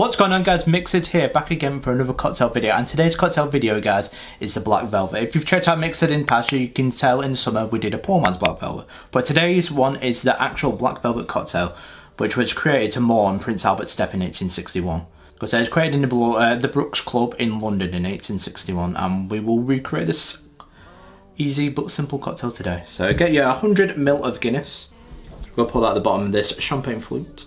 What's going on, guys? MixedSid here, back again for another cocktail video, and today's cocktail video, guys, is the Black Velvet. If you've checked out MixedSid in past, you can tell in the summer we did a poor man's Black Velvet, but today's one is the actual Black Velvet cocktail, which was created to mourn Prince Albert's death in 1861. Because it was created in the Brut Club in London in 1861, and we will recreate this easy but simple cocktail today. So get your 100 ml of Guinness. We'll pour that at the bottom of this champagne flute.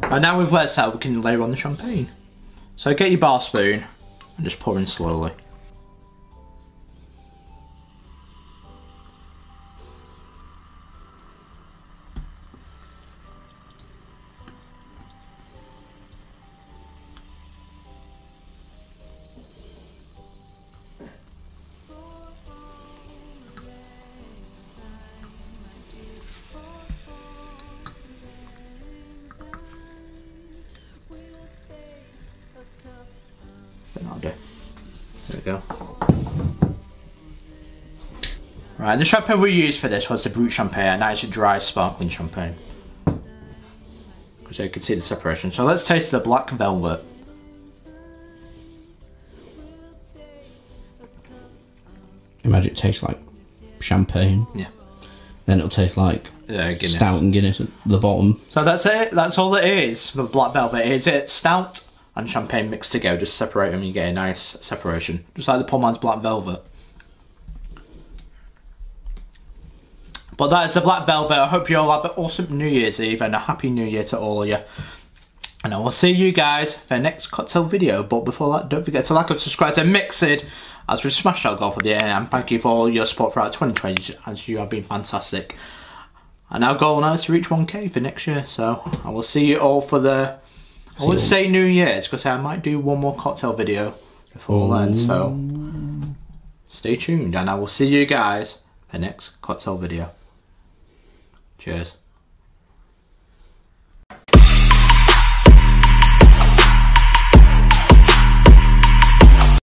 And now we've let it out, we can layer on the champagne. So get your bar spoon and just pour in slowly. That'll do. There we go. Right, the champagne we used for this was the Brut Champagne, a nice dry sparkling champagne. So you can see the separation. So let's taste the Black Velvet. Imagine it tastes like champagne. Yeah. Then it'll taste like Guinness. Stout and Guinness at the bottom. So that's it. That's all it is. The Black Velvet is it. Stout and champagne mixed together. Just separate them, you get a nice separation. Just like the poor man's Black Velvet. But that is the Black Velvet. I hope you all have an awesome New Year's Eve and a Happy New Year to all of you. And I will see you guys for the next cocktail video. But before that, don't forget to like and subscribe to MixedSid as we've smashed our goal for the year. And thank you for all your support throughout 2020, as you have been fantastic. And our goal now is to reach 1K for next year. So I will see you all for the... I would say New Year's, because I might do one more cocktail video before then, so stay tuned, and I will see you guys for the next cocktail video. Cheers.